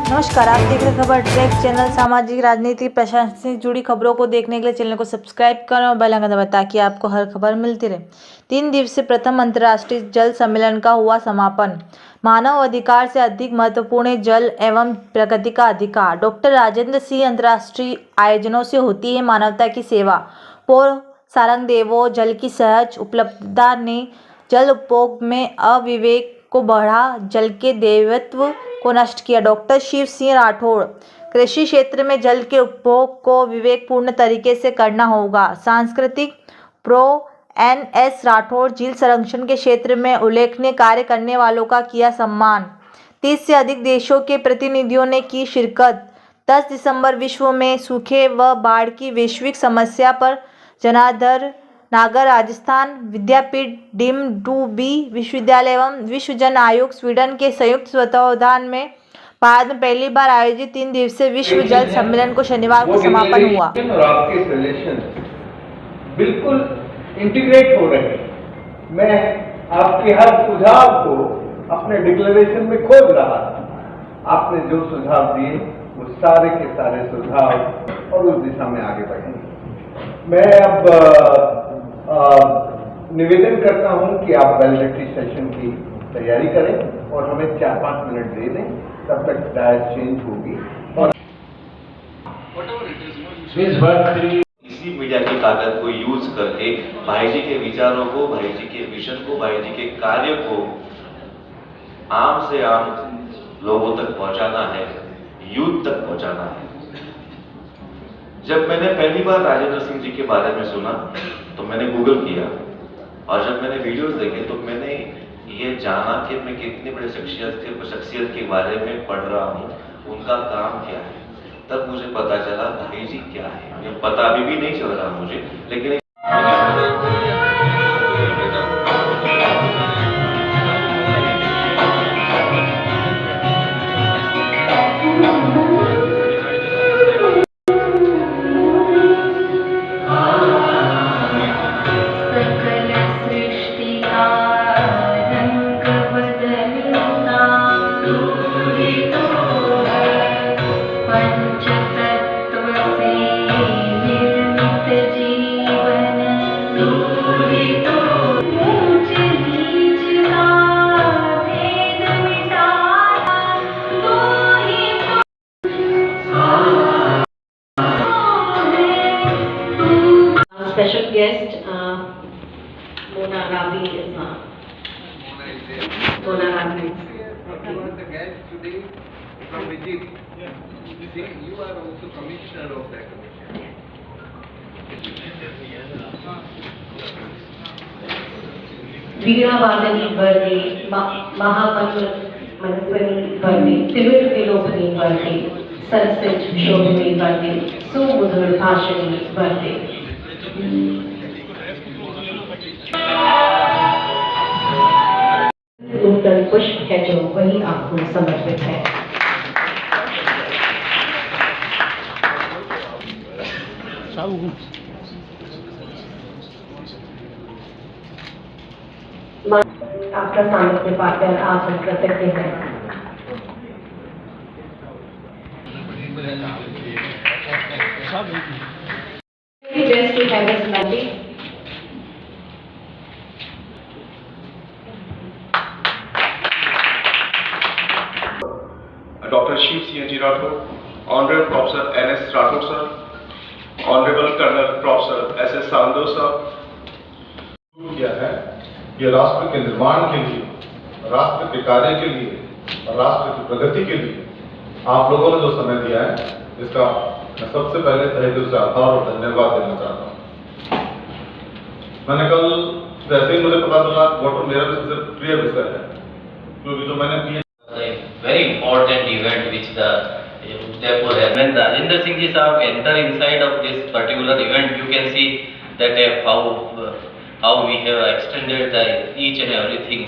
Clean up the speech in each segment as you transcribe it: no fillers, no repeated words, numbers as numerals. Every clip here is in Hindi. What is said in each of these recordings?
नमस्कार, आप देख रहे खबर ट्रैक चैनल। सामाजिक, राजनीतिक, प्रशासन से जुड़ी खबरों को देखने के लिए चैनल को सब्सक्राइब करें और बेल आइकन दबाएं ताकि आपको हर खबर मिलती रहे। 3 दिवसीय प्रथम अंतर्राष्ट्रीय जल सम्मेलन का हुआ समापन। मानव अधिकार से अधिक महत्वपूर्ण है जल एवं प्रकृति का अधिकार। डॉक्टर राजेंद्र सिंह। अंतर्राष्ट्रीय आयोजनों से होती है मानवता की सेवा। पौर सारंगदेवो। जल की सहज उपलब्धता ने जल उपभोग में अविवेक को बढ़ा, जल के देवत्व को नष्ट किया। डॉक्टर शिव सिंह राठौड़। कृषि क्षेत्र में जल के उपभोग को विवेकपूर्ण तरीके से करना होगा। सांस्कृतिक प्रो NS राठौड़। झील संरक्षण के क्षेत्र में उल्लेखनीय कार्य करने वालों का किया सम्मान। 30 से अधिक देशों के प्रतिनिधियों ने की शिरकत। 10 दिसंबर विश्व में सूखे व बाढ़ की वैश्विक समस्या पर जनार्दन नागर। राजस्थान विद्यापीठ डीम्ड टू बी विश्वविद्यालय एवं विश्व जल आयोग स्वीडन के संयुक्त तत्वावधान में भारत में पहली बार आयोजित 3 दिवसीय विश्व जल सम्मेलन को शनिवार को समापन हुआ। और आपके सजेशन बिल्कुल इंटीग्रेट हो रहे हैं। मैं आपके हर सुझाव को अपने डिक्लेरेशन में खोज रहा था। आपने जो सुझाव दिए वो सारे के सारे सुझाव और उस दिशा में आगे बढ़ेंगे। मैं अब निवेदन करता हूं कि आप वेलिडिटी सेशन की तैयारी करें और हमें 4-5 मिनट दे दें, तब तक डायट चेंज होगी। और इसी मीडिया की ताकत को यूज करके भाई जी के विचारों को, भाई जी के विजन को, भाई जी के कार्य को आम से आम लोगों तक पहुंचाना है, यूथ तक पहुंचाना है। जब मैंने पहली बार राजेंद्र सिंह जी के बारे में सुना तो मैंने गूगल किया और जब मैंने वीडियोस देखे तो मैंने ये जाना कि मैं कितनी बड़ी शख्सियत के बारे में पढ़ रहा हूँ, उनका काम क्या है। तब मुझे पता चला भाई जी क्या है। ये पता अभी भी नहीं चल रहा मुझे, लेकिन special guest, Mona Ravi is Mona Ravi. You are the guest today from Egypt. See, you are also commissioner of that commission. Veeravadani Varde, Mahamantra Manipani Varde, Tivit Vilopani Varde, Saraswat Shobhani Varde, Sumudhur Bhashani Varde. उत्तर पुष्प है जो वही आपको समर्पित है। आपका सामर्थ्य पाकर आप हम कृतज्ञ हैं। Just to have us Nandi. Dr. Shiv Singh Ji Rathod, Honorable Professor NS Rathod sir, Honorable Colonel Professor SS Sandhu sir, किया है ये राष्ट्र के निर्माण के लिए, राष्ट्र के कार्य के लिए और राष्ट्र की प्रगति के लिए आप लोगों ने जो समय दिया है, इसका मैं सबसे पहले तहे दिल से आभार और धन्यवाद देना चाहता हूँ। मैंने कल जैसे ही मुझे पता चला वाटर मेरा सबसे प्रिय विषय है, क्योंकि जो मैंने very important event which the Udaipur has. When Rajendra Singh ji sahab enter inside of this particular event, you can see that how we have extended the each and everything.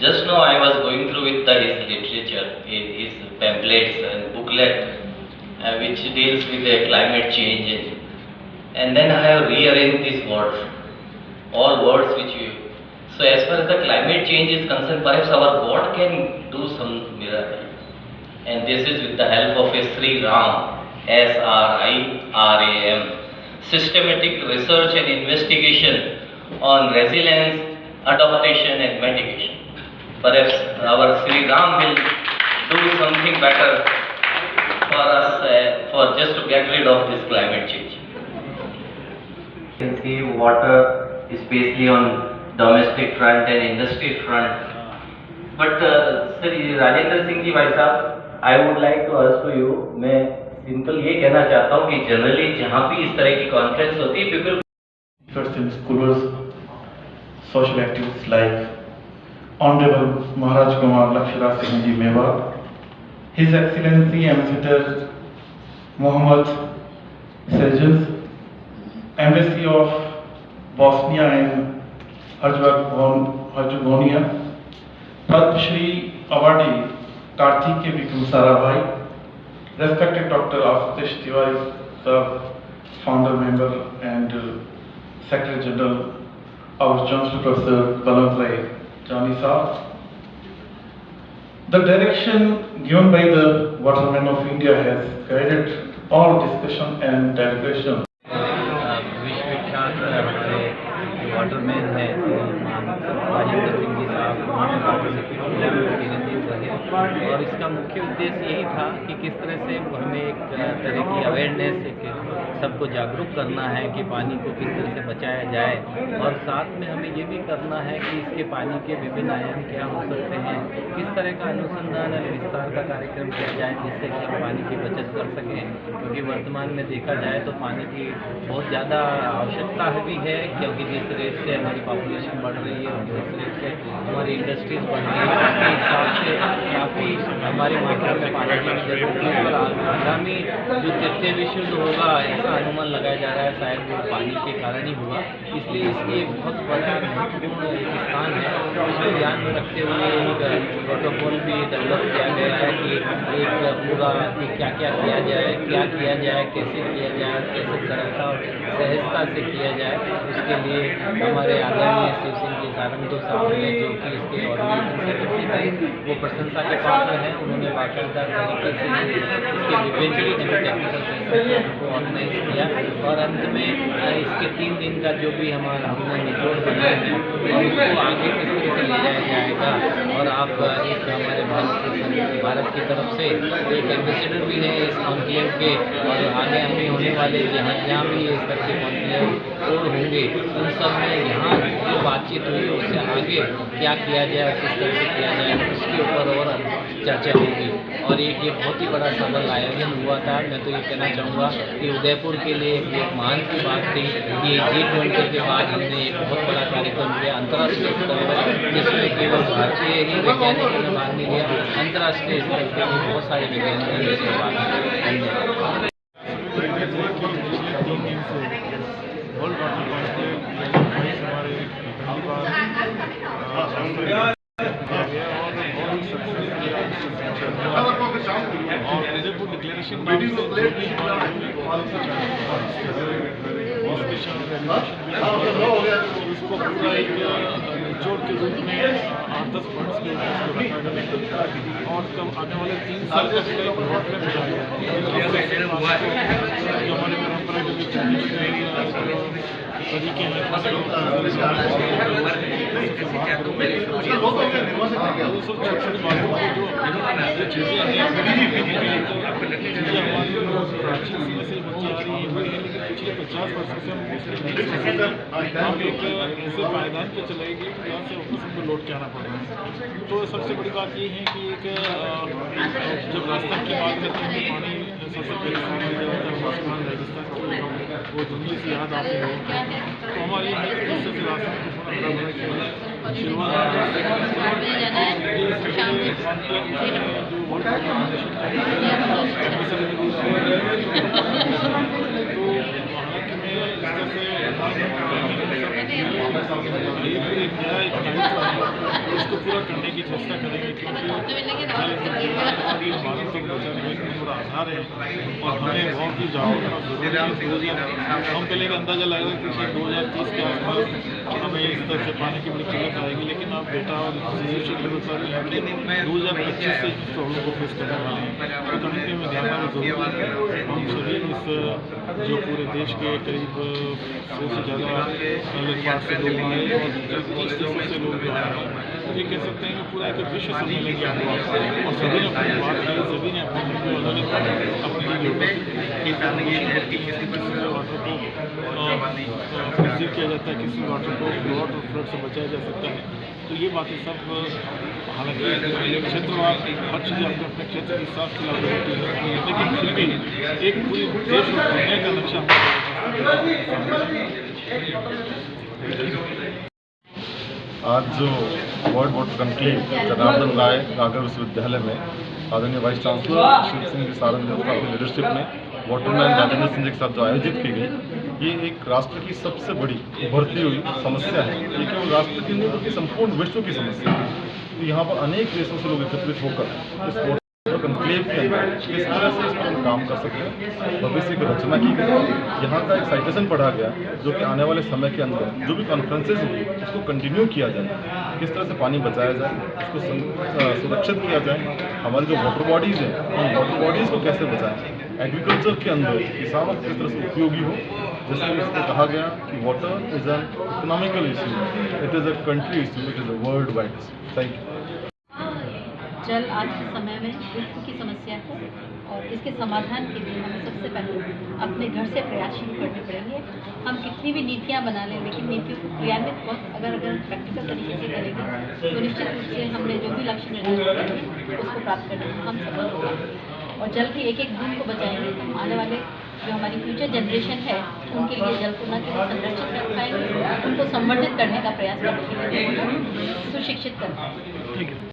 Just now I was going through with his literature, his pamphlets and booklet which deals with the climate change, and then I have rearranged these words, all words which you. So as far as the climate change is concerned, perhaps our God can do some miracle. and this is with the help of a Sri Ram, SRIRAM, systematic research and investigation on resilience, adaptation and mitigation. Perhaps our Sri Ram will do something better for us for just to get rid of this climate change. You can see water, especially on domestic front and industry front. But Sir Rajendra Singh ji भाई साहब, I would like to ask to you, मैं सिंपल ये कहना चाहता हूँ कि जनरली जहाँ भी इस तरह की कॉन्फ्रेंस होती है, people experts in schools, social activists like Honorable Maharaj Kumar Lakshara Singh Ji Mewar, His Excellency Ambassador Mohammad Sejans, Embassy of Bosnia and Herzegovina, Padma Shri Awardee Karthikeya Vikram Sarabhai, respected Dr. Ashutosh Tiwari Sir, founder member and Secretary General, our Chancellor Professor Balwant Jani Sir. The direction given by the Watermen of India has guided all discussion and deliberation. विश्वविख्यात हमारे वाटरमैन हैं राजेंद्र सिंह जी साहब, उन्होंने वाटर सेक्रेटरी प्रतिनिधित्व रहे और इसका मुख्य उद्देश्य यही था कि किस तरह से हमें एक तरह की अवेयरनेस, सबको जागरूक करना है कि पानी को किस तरह से बचाया जाए और साथ में हमें ये भी करना है कि इसके पानी के विभिन्न आयाम क्या हो सकते हैं, किस तरह का अनुसंधान और विस्तार का कार्यक्रम किया जाए जिससे कि हम पानी की बचत कर सकें, क्योंकि वर्तमान में देखा जाए तो पानी की बहुत ज़्यादा आवश्यकता भी है, क्योंकि जिस रेट से हमारी पॉपुलेशन बढ़ रही है और जिस रेट से हमारी इंडस्ट्रीज बढ़ रही है उसके हिसाब से काफ़ी हमारी मात्रा में पानी की जरूरत है और आगामी जो तृतीय विश्व होगा ऐसा अनुमान लगाया जा रहा है, शायद वो पानी के कारण ही हुआ। इसलिए इसकी एक बहुत बड़ा महत्वपूर्ण स्थान है, उसको ध्यान में रखते हुए एक प्रोटोकॉल भी डेवलप किया गया है कि एक पूरा कि क्या क्या किया जाए, कैसे किया जाए, कैसे सरलता और सहजता से किया जाए। उसके लिए हमारे आदरणीय शिव सिंह जी सारंगधू साहब ने, जो कि इसके ऑर्गेनाइजिंग सेक्रेटरी थे, वो प्रशंसा के पात्र हैं। उन्होंने बाकायदा तरीके से इसके विभिन्न टेक्निकल सेशन को ऑर्गेनाइज किया और अंत में इसके 3 दिन का जो भी हमने निचोड़ बनाया है और उसको आगे किस तरह से ले जाया जाएगा। और आप एक हमारे भारत की तरफ से एक एम्बेसडर भी है इस कॉन्क्लेव के, और आगे हमें होने वाले जहाँ भी इस तरह के कॉन्क्लेव और होंगे उन सब में यहाँ जो बातचीत हुई उससे आगे क्या किया जाए और किस तरह से किया जाए उसके ऊपर और चर्चा होगी। और ये बहुत ही बड़ा सफल आयोजन हुआ था। मैं तो ये कहना चाहूँगा कि उदयपुर के लिए एक महान की बात थी कि G20 के बाद हमने एक बहुत बड़ा कार्यक्रम किया अंतर्राष्ट्रीय स्तर पर, जिसमें केवल भारतीय ही वैज्ञानिकों ने भाग नहीं लिया, अंतर्राष्ट्रीय स्तर पर भी बहुत सारे वैज्ञानिकों ने इसमें भाग लिया। और उदयपुर डिक्लेरेशन उसको पूरा एक निचोड़ के रूप में 8-10 पॉइंट्स के ऊपर रखा गया और कब आने वाले 3 साल का जो हमारे परंपरागत तरीके हैं चीज़ें हमारी प्राचीन समय से बची आ रही है, लेकिन पिछले 50 वर्षों से हम एक ऐसे पायदान पे चले गए जहाँ से वापस हमको लौट के आना पड़ रहा है। तो सबसे बड़ी बात ये है कि एक जब राजस्थान की बात करते हैं पानी सबसे पहले राजस्थान की वो दुनिया से याद आते हैं, तो हमारे राजस्थान को थोड़ा बड़ा किया उसको पूरा करने की चेष्टा करेंगे, क्योंकि भारत को बचाने का पूरा आधार जा रहे हैं और हमें बहुत ही ज़रूरी हम पहले का अंदाज़ा लग रहा है कि 2030 के आसपास हमें इस तरह से पानी की बड़ी किल्लत आएगी, लेकिन अब डेटा और सिचुएशन लेवल पर 2025 से इस प्रॉब्लम को फेस करने वाले हैं। तो कहीं कहीं में ध्यान रखना जरूरी है। हम सभी इस जो पूरे देश के करीब 100 से ज़्यादा अलग पार्ट से लोग आए और 30 देशों से लोग जो आए हैं, ये कह सकते हैं कि पूरा एक विश्व सम्मेलन किया हुआ और सभी ने अपनी बात की, सभी ने अपनी किसी वाटर को प्रिजर्व किया जाता है, किसी वाटर को फ्लड और फ्लड से बचाया जा सकता है। तो ये बातें सब हालांकि क्षेत्रवार हर चीज़ अपने अपने क्षेत्र के हिसाब से लागू होती है, लेकिन फिर भी एक पूरी देश और दुनिया का नक्शा आज जो वर्ल्ड वाटर कॉन्क्लेव जनार्दन राय नागर विश्वविद्यालय में आदरणीय वाइस चांसलर शिव सिंह जी सारंग की लीडरशिप में वाटरमैन राजेंद्र सिंह जी के साथ जो आयोजित की गई, ये एक राष्ट्र की सबसे बड़ी उभरती हुई समस्या है। ये केवल राष्ट्र की नहीं बल्कि संपूर्ण विश्व की समस्या है। तो यहाँ पर अनेक देशों से लोग एकत्रित होकर इस वाटर कॉन्क्लेव के अंदर किस तरह से इस पर हम काम कर सकते हैं, भविष्य की रचना की गई। यहाँ का एक साइटेशन पढ़ा गया जो कि आने वाले समय के अंदर जो भी कॉन्फ्रेंसेज होंगी उसको कंटिन्यू किया जाए, किस तरह से पानी बचाया जाए, उसको सुरक्षित किया जाए, हमारी जो वाटर बॉडीज़ हैं उन वाटर बॉडीज़ को कैसे बचाएं, एग्रीकल्चर के अंदर किसानों को किस तरह से उपयोगी हो। जैसे कि इसमें कहा गया कि water is an economical issue, it is a country issue, it is a world wide issue. Thank you. जल आज के समय में विश्व की समस्या है और इसके समाधान के लिए हमें सबसे पहले अपने घर से प्रयास शुरू करने पड़ेंगे। हम कितनी भी नीतियाँ बना लें, लेकिन नीतियों को क्रियान्वित अगर प्रैक्टिकल तरीके से करेंगे तो निश्चित रूप से हमने जो भी लक्ष्य निर्धारित करेंगे उसको प्राप्त करने में हम सफल होंगे। और जल की एक एक बूंद को बचाएंगे तो हम आने वाले जो हमारी फ्यूचर जनरेशन है उनके लिए जल को न केवल संरक्षित कर पाएंगे, उनको संवर्धित करने का प्रयास करने के लिए सुशिक्षित कर पाएंगे। ठीक है।